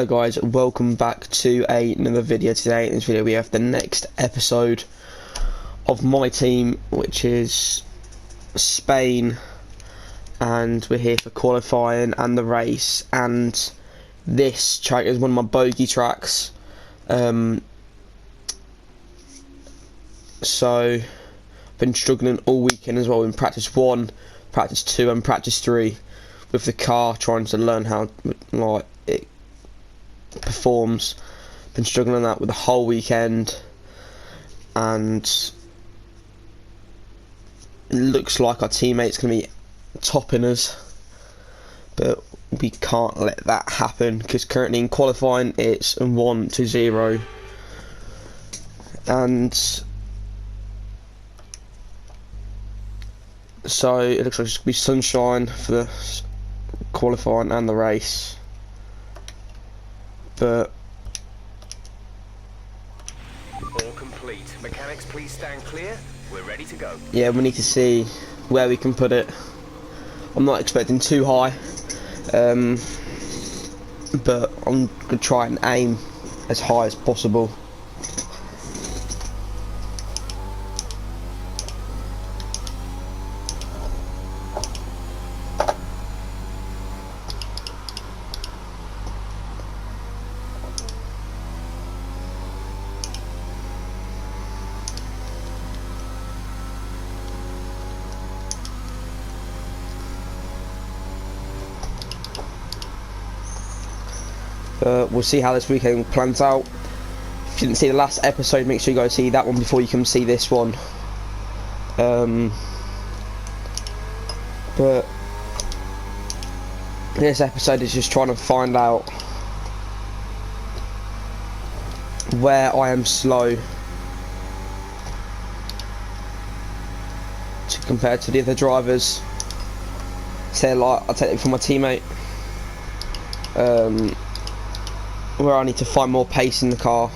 Hello guys, welcome back to another video. Today in this video we have the next episode of my team, which is Spain, and we're here for qualifying and the race. And this track is one of my bogey tracks, so I've been struggling all weekend as well in practice 1, practice 2 and practice 3 with the car, trying to learn how it performs. Been struggling on that with the whole weekend, and it looks like our teammate's going to be topping us, but we can't let that happen because currently in qualifying it's 1-0, and so it looks like it's going to be sunshine for the qualifying and the race. But all complete. Mechanics, please stand clear. We're ready to go. yeah, we need to see where we can put it. I'm not expecting too high, but I'm gonna try and aim as high as possible. We'll see how this weekend plans out. If you didn't see the last episode, make sure you go see that one before you come see this one. But this episode is just trying to find out where I am slow compared to the other drivers. Say like I'll take it from my teammate. Where I need to find more pace in the car.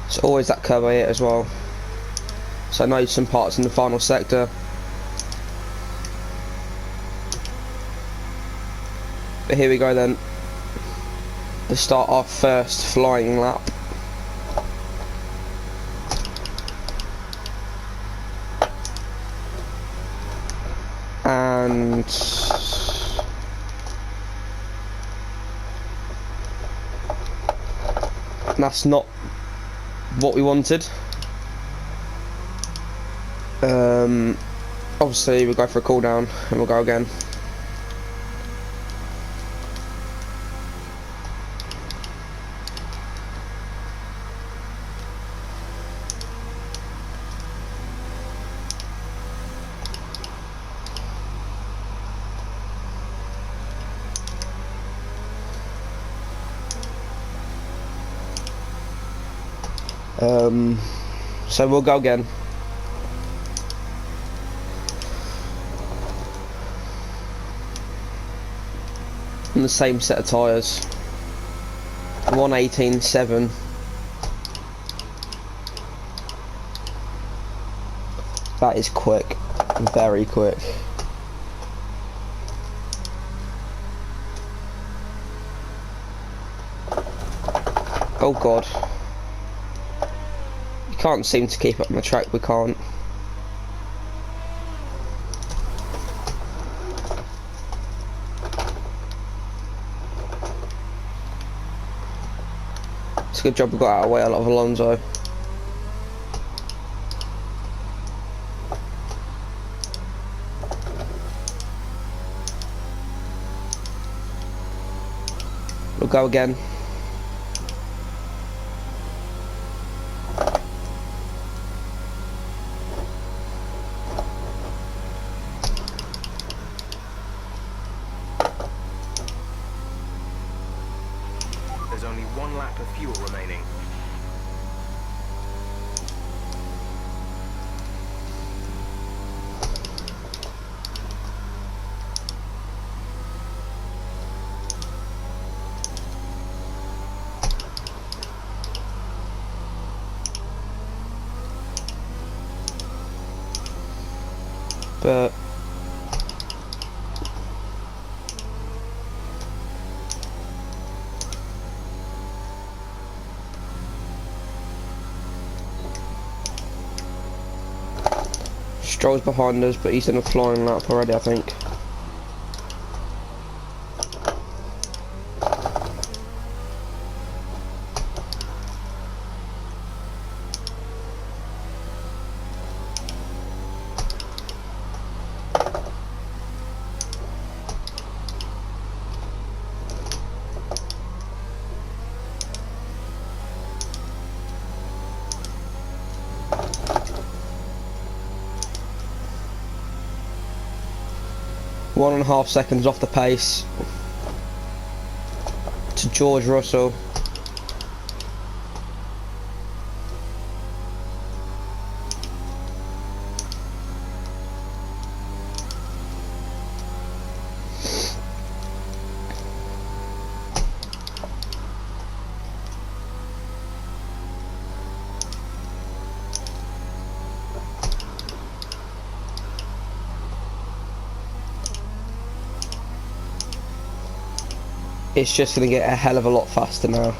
It's always that curve here as well. So I know some parts in the final sector. But here we go then. Let's start our first flying lap. And that's not what we wanted. Obviously we'll go for a cool down and we'll go again. So we'll go again. On the same set of tyres. 1:18.7. That is quick, very quick. Oh god. Can't seem to keep up on the track, we can't. It's a good job we got out of the way a lot of Alonso. We'll go again. There's only one lap of fuel remaining. but Stroll's behind us, but he's done a flying lap already, I think. One and a half seconds off the pace to George Russell. It's just going to get a hell of a lot faster now.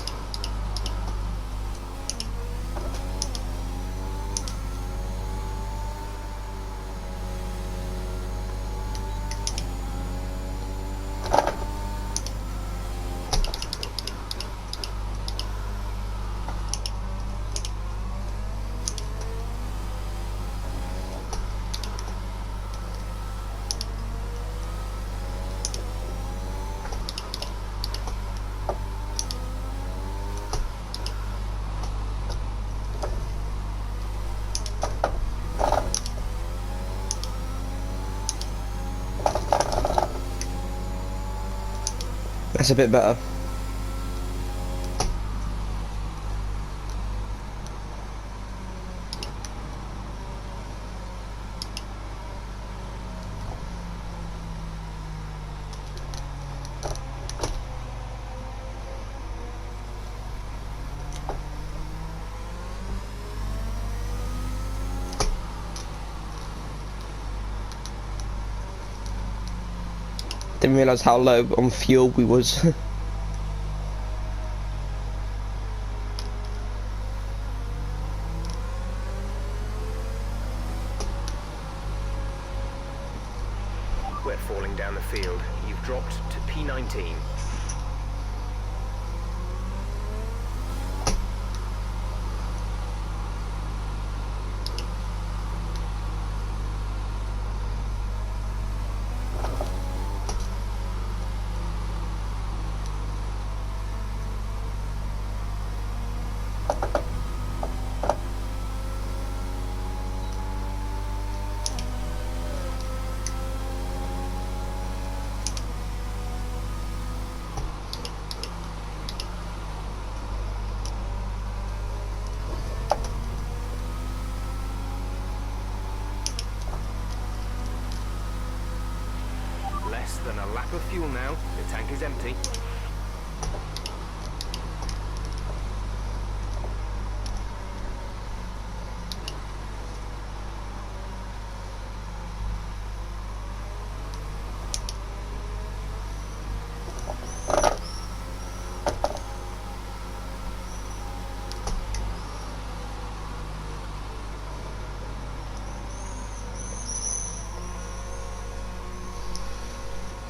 That's a bit better. Didn't realise how low on fuel we was. We're falling down the field. You've dropped to P19. Less than a lap of fuel now. The tank is empty.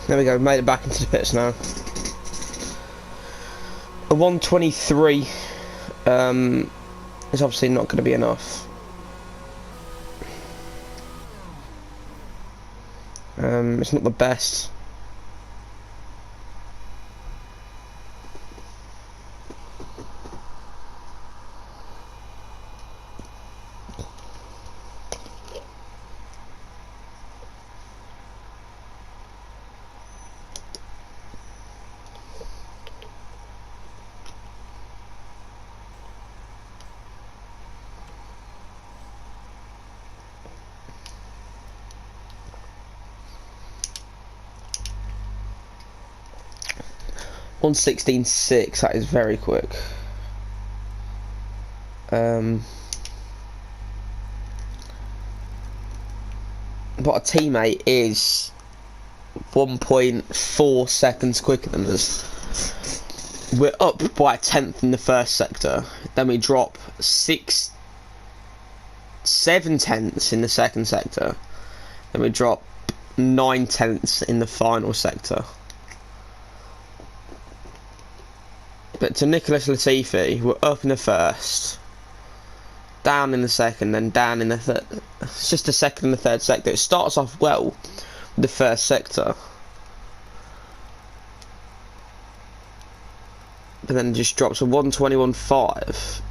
There we go, made it back into the pits now. A 123 is obviously not going to be enough. It's not the best. On 16.6, that is very quick. But but our teammate is 1.4 seconds quicker than us. We're up by a tenth in the first sector. Then we drop 7 tenths in the second sector. Then we drop 9 tenths in the final sector. But to Nicholas Latifi, we're up in the first, down in the second, then down in the third. It's just the second and the third sector. It starts off well with the first sector, but then it just drops a 121.5,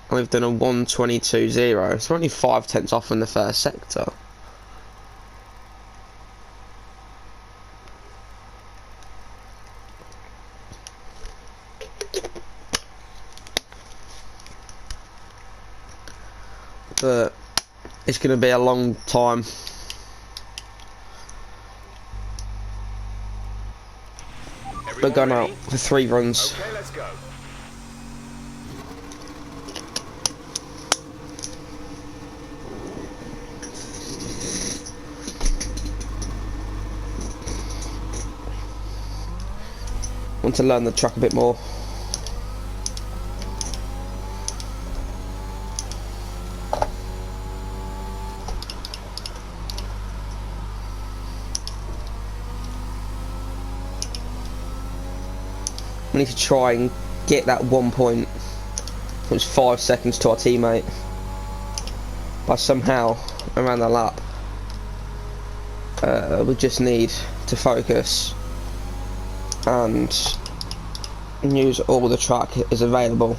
and we've done a 122.0. So we're only 5 tenths off in the first sector. But it's going to be a long time. We're going out for 3 runs. Okay, let's go. Want to learn the track a bit more. We need to try and get that 1 point, which is 5 seconds to our teammate, by somehow around the lap. We just need to focus and use all the track that is available.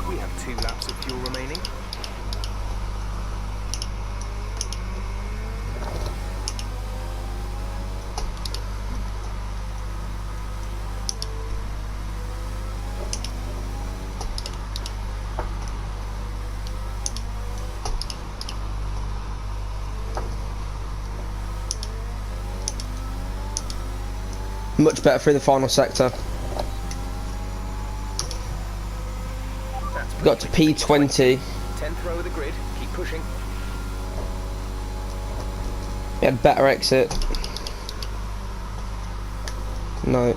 We have 2 laps of fuel remaining. Much better through the final sector. That's Got to P20. 10th row of the grid. Keep pushing. We had better exit. No.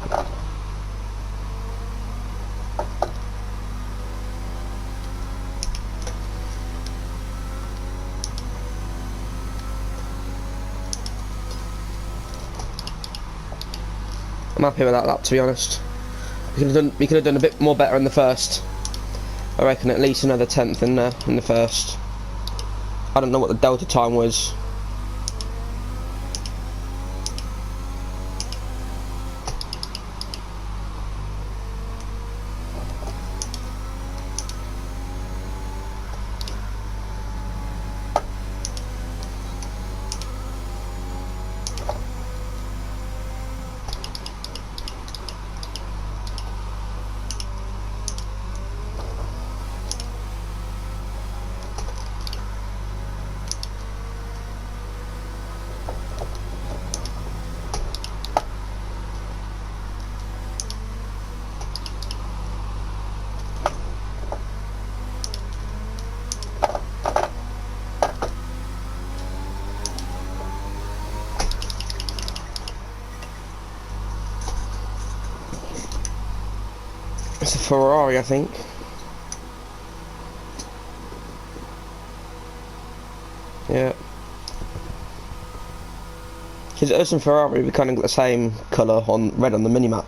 I'm happy with that lap, to be honest. We could have done a bit more better in the first. I reckon at least another 10th in the first. I don't know what the delta time was. It's a Ferrari, I think. Yeah. Because us and Ferrari, we kind of got the same colour on red on the minimap.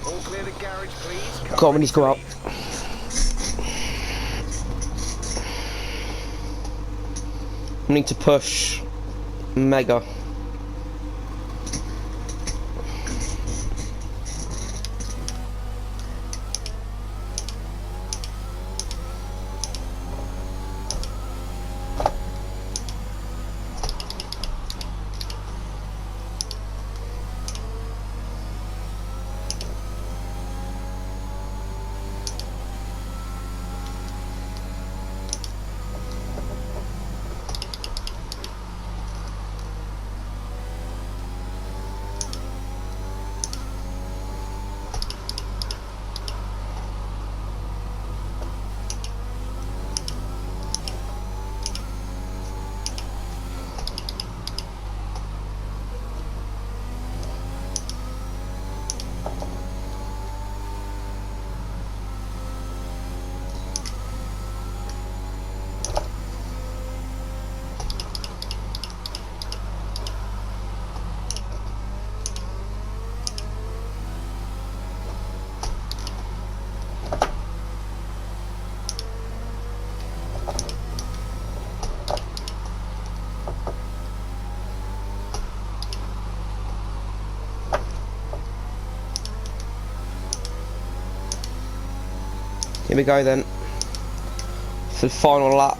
All clear the garage, please. God, we need to go out. We need to push Mega. Here we go then. For the final lap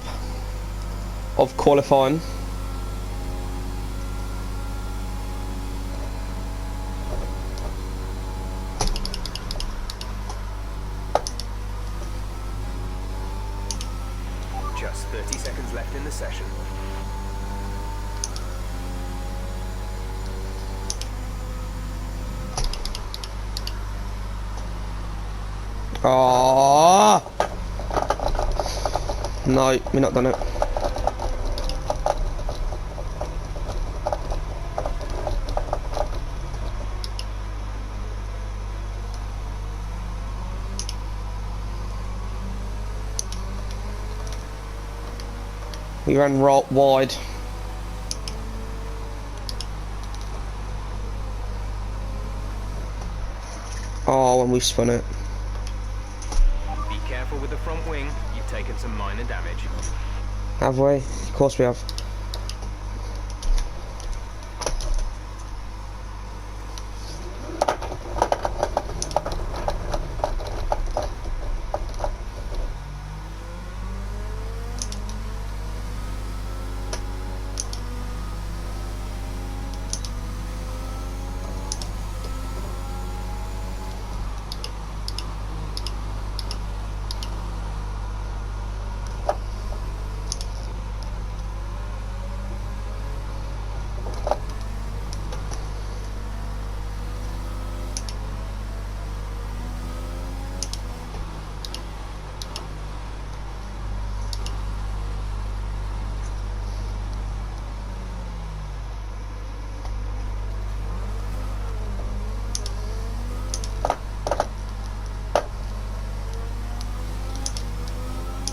of qualifying. Just 30 seconds left in the session. Oh no, we're not done it. We ran right wide. Oh, when we spun it. Be careful with the front wing. You've taken some minor damage. Have we? Of course we have.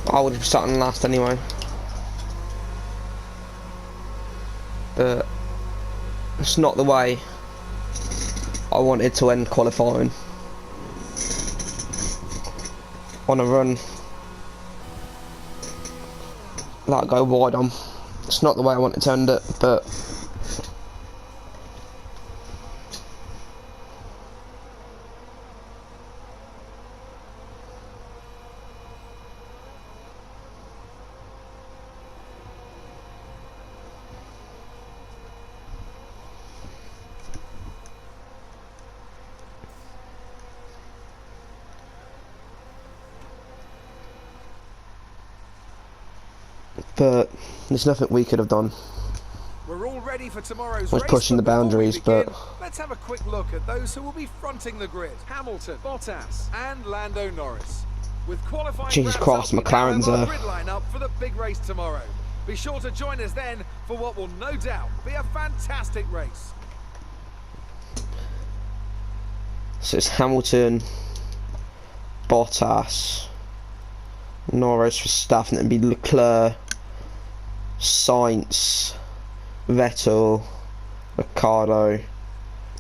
I would have started last anyway. But it's not the way I wanted to end qualifying. On a run that I go wide on. It's not the way I wanted to end it, but but there's nothing we could have done. We're all ready for tomorrow's Was race, pushing the before we boundaries, begin, but let's have a quick look at those who will be fronting the grid. Hamilton, Bottas, and Lando Norris. With qualifying Jesus wraps Christ, up, we now McLaren's have our there. grid lineup for the big race tomorrow. Be sure to join us then for what will no doubt be a fantastic race. so it's Hamilton, Bottas, Norris, Verstappen, and it'd be Leclerc, Sainz, Vettel, Ricciardo, then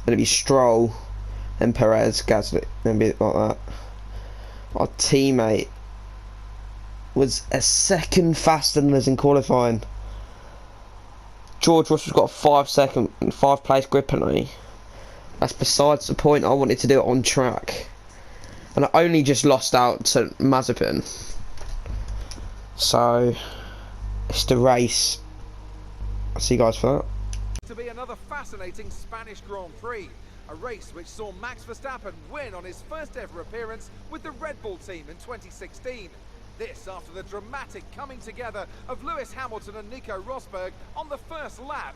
it'd be Stroll, then Perez, Gasly, then be like that. Our teammate was a second faster than us in qualifying. George Russell's got a 5 place grid penalty. That's besides the point. I wanted to do it on track, and I only just lost out to Mazepin. So it's the race. I'll see you guys for that. To be another fascinating Spanish Grand Prix, a race which saw Max Verstappen win on his first ever appearance with the Red Bull team in 2016. This after the dramatic coming together of Lewis Hamilton and Nico Rosberg on the first lap.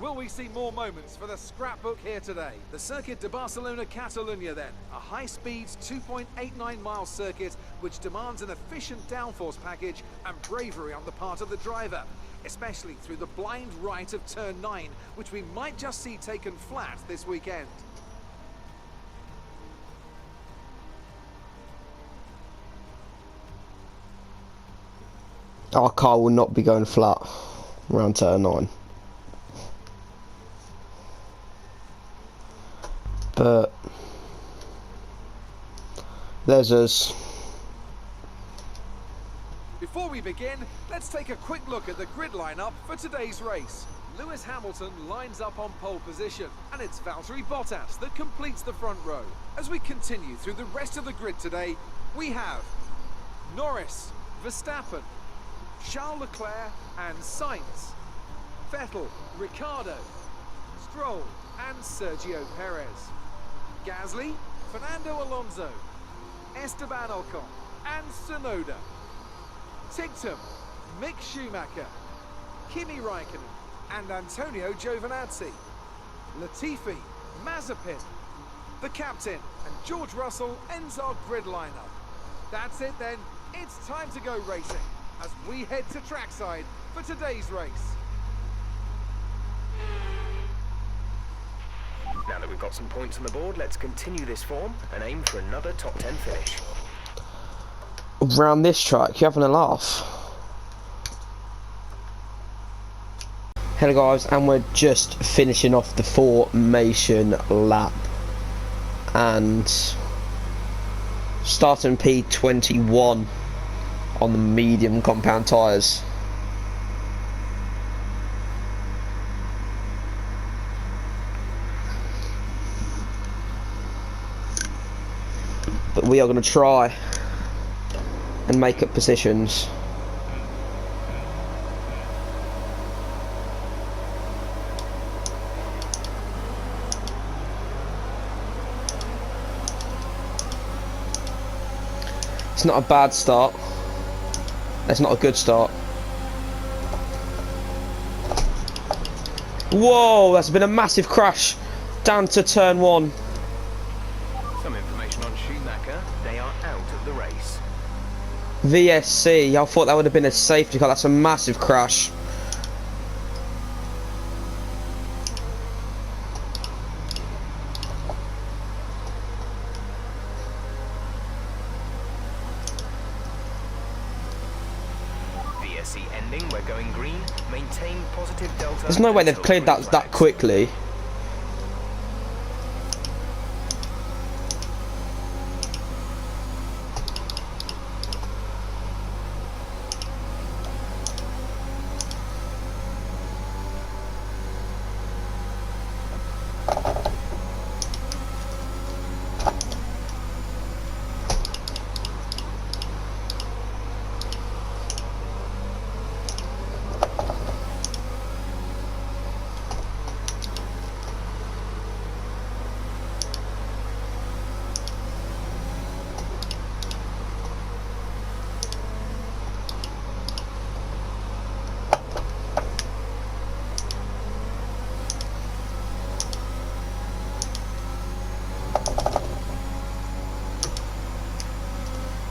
Will we see more moments for the scrapbook here today? The Circuit de Barcelona-Catalunya then, a high-speed 2.89-mile circuit which demands an efficient downforce package and bravery on the part of the driver, especially through the blind right of turn 9, which we might just see taken flat this weekend. Our car will not be going flat around turn 9. But there's us. Before we begin, let's take a quick look at the grid lineup for today's race. Lewis Hamilton lines up on pole position, and it's Valtteri Bottas that completes the front row. As we continue through the rest of the grid today, we have Norris, Verstappen, Charles Leclerc and Sainz, Vettel, Ricciardo, Stroll and Sergio Perez, Gasly, Fernando Alonso, Esteban Ocon and Tsunoda, Ticktum, Mick Schumacher, Kimi Raikkonen and Antonio Giovinazzi, Latifi, Mazepin, the captain and George Russell ends our grid lineup. That's it then, it's time to go racing as we head to trackside for today's race. Now that we've got some points on the board, let's continue this form and aim for another top 10 finish. Around this track, you're having a laugh. Hello guys, and we're just finishing off the formation lap and starting P21 on the medium compound tyres. But we are going to try and make up positions. It's not a bad start. That's not a good start. Whoa, that's been a massive crash down to turn 1. Some information on Schumacher. They are out of the race. VSC, I thought that would have been a safety car. That's a massive crash. VSC ending. We're going green. Maintain positive delta. There's no way they've until cleared green that flags. quickly.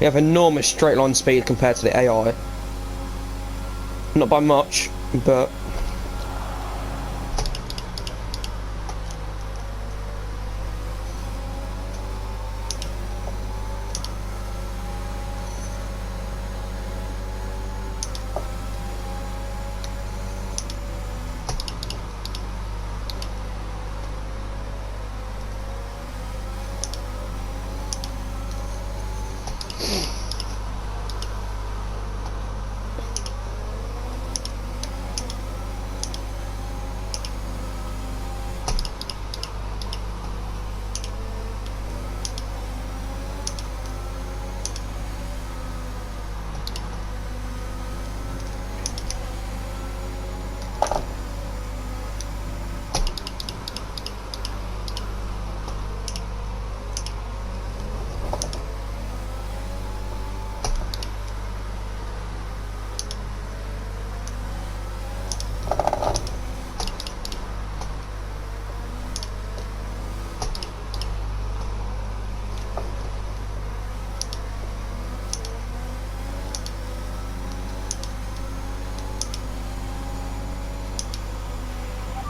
We have enormous straight line speed compared to the AI. Not by much, but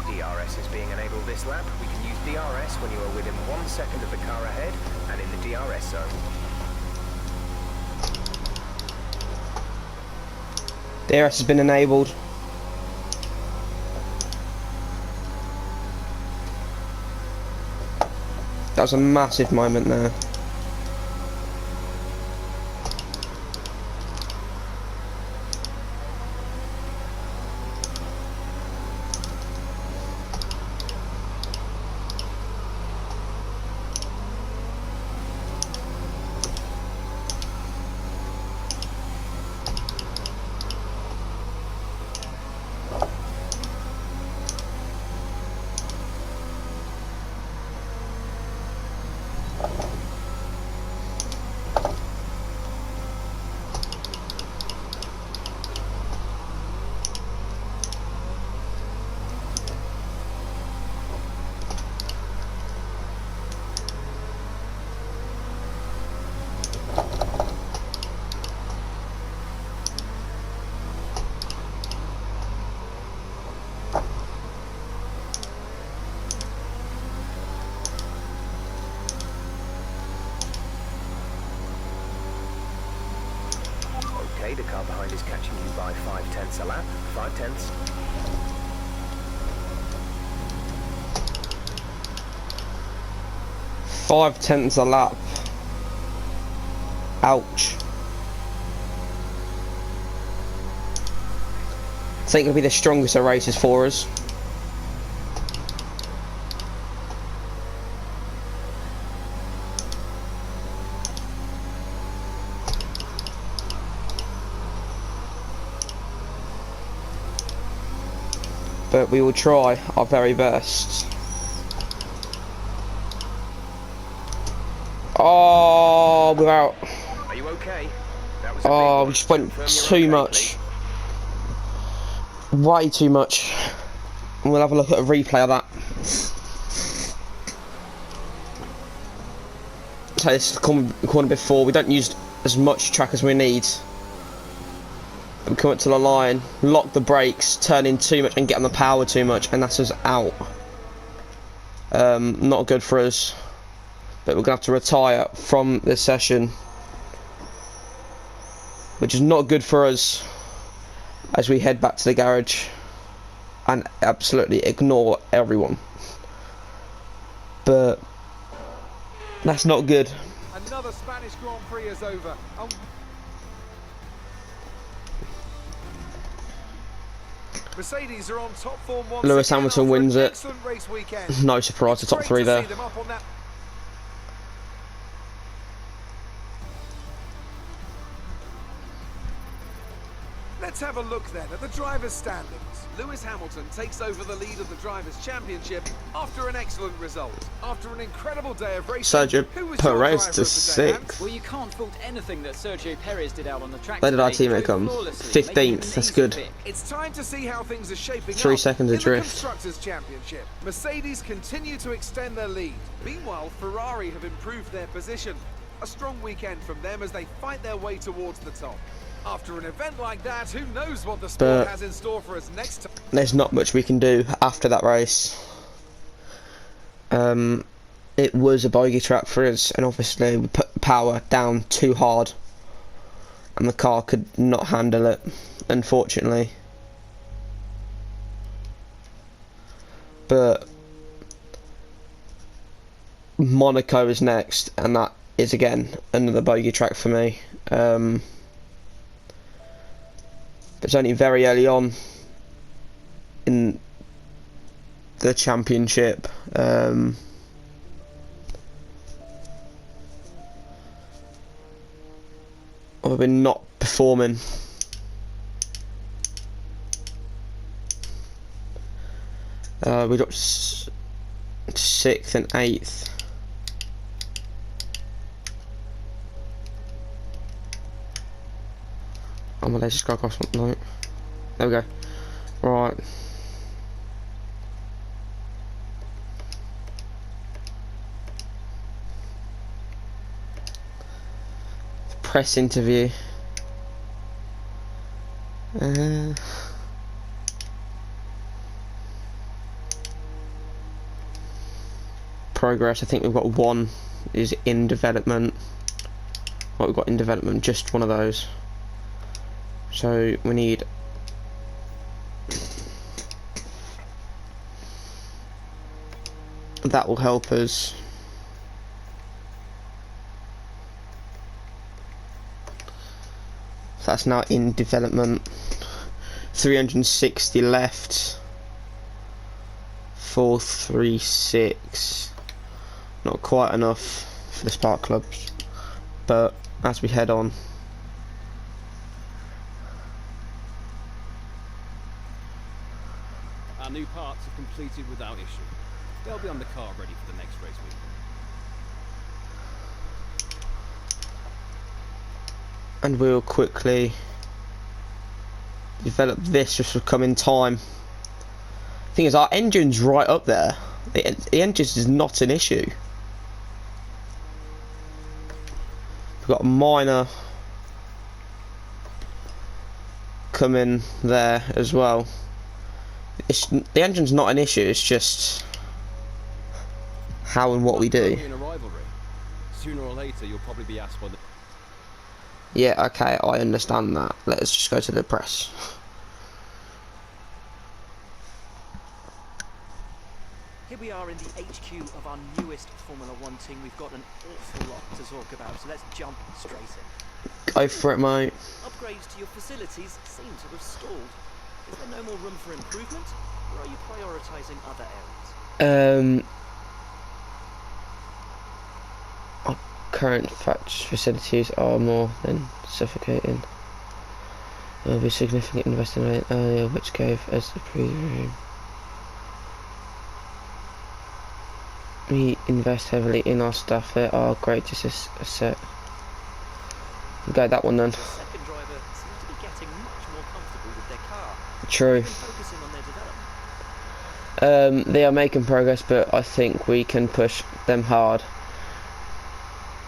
DRS is being enabled this lap. We can use DRS when you are within 1 second of the car ahead and in the DRS zone. DRS has been enabled. That was a massive moment there. Okay, the car behind is catching you by 5/10 a lap. 5/10. Five tenths a lap. Ouch. I think it'll be the strongest of races for us. But we will try our very best. Oh, without. Are you okay? That was a Oh, big we just went Confirm you're too okay, much. Way too much. We'll have a look at a replay of that. So this is the corner before. We don't use as much track as we need. We come up to the line, lock the brakes, turn in too much and get on the power too much, and that's us out. Not good for us. But we're going to have to retire from this session, which is not good for us as we head back to the garage and absolutely ignore everyone. But that's not good. Another Spanish Grand Prix is over. Mercedes are on top form once Lewis again Hamilton after wins an it. excellent race weekend. No surprise, the top Great three to there. see them up on that. Let's have a look then at the drivers' standings. Lewis Hamilton takes over the lead of the Drivers' Championship after an excellent result. After an incredible day of racing, Sergio who was your Perez driver to of the day, Hans? 6th. Well, you can't fault anything that Sergio Perez did out on the track. Where did our today. He teammate drove come? flawlessly, making 15th, it an that's easy good. pick. It's time to see how things are shaping 3 up seconds in adrift. the Constructors' Championship. Mercedes continue to extend their lead. Meanwhile, Ferrari have improved their position. A strong weekend from them as they fight their way towards the top. After an event like that, who knows what the sport But has in store for us next time. there's not much we can do after that race. It was a bogey track for us, and obviously we put the power down too hard, and the car could not handle it, unfortunately. But Monaco is next, and that is again another bogey track for me. But it's only very early on in the championship. We've been not performing. We got 6th and 8th. Oh my, let's just go across one. No. There we go. Right. Press interview. Progress. I think we've got one is in development. What we've got in development, just one of those. So we need that will help us. That's now in development. 360 left. 436. Not quite enough for the Spark Clubs, but as we head on. Our new parts are completed without issue. They'll be on the car ready for the next race week. And we'll quickly develop this just to come in time. Thing is, our engine's right up there. The engine is not an issue. We've got a minor coming there as well. The engine's not an issue, it's just how and what we do. In a rivalry. Sooner or later, you'll probably be asked by the... Yeah, okay, I understand that. Let's just go to the press. Here we are in the HQ of our newest Formula One team. We've got an awful lot to talk about, so let's jump straight in. Go for it, mate. Upgrades to your facilities seem to have stalled. Is there no more room for improvement, or are you prioritising other areas? Our current facilities are more than suffocating. There will be significant investment earlier, which gave us the pre-room. We invest heavily in our staff. They are greatest asset. Go that one then. The second driver seems to be getting much more comfortable with their car. True. Focusing on their development. They are making progress, but I think we can push them hard.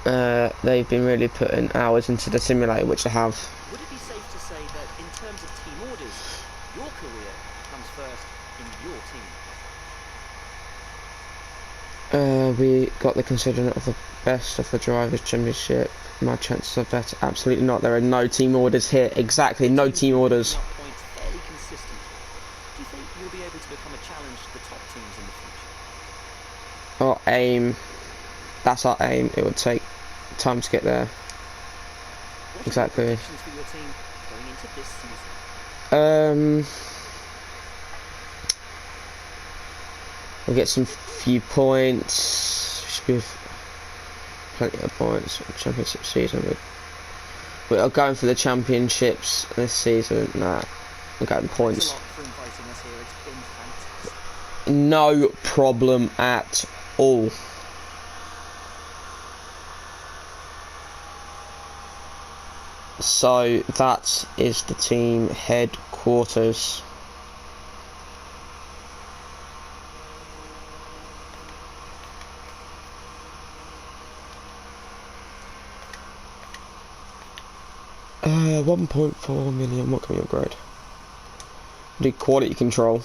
They've been really putting hours into the simulator, which they have. Would it be safe to say that in terms of team orders, your career comes first in your team? We got the considering of the best of the Drivers' Championship. My chances are better. Absolutely not. There are no team orders here. Exactly, no team orders. Points fairly consistently. Do you think you'll be able to become a challenge to the top teams in the future? Our aim. That's our aim. It would take time to get there. What Exactly. are your predictions for your team going into this season? We'll get some few points. We should be with plenty of points for the championship season. We are going for the championships this season. Nah, we're getting Thanks points. a lot for inviting us here. It's been fantastic. No problem at all. So that is the team headquarters. 1.4 million. What can we upgrade? Do quality control.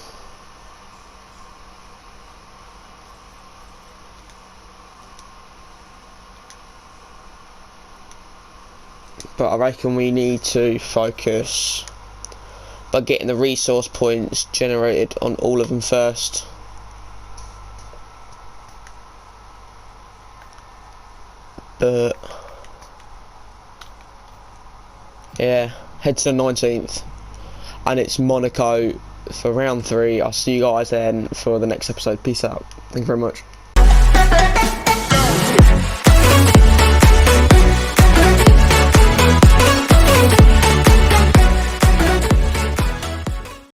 But I reckon we need to focus by getting the resource points generated on all of them first. But yeah, head to the 19th, and it's Monaco for round 3. I'll see you guys then for the next episode. Peace out. Thank you very much.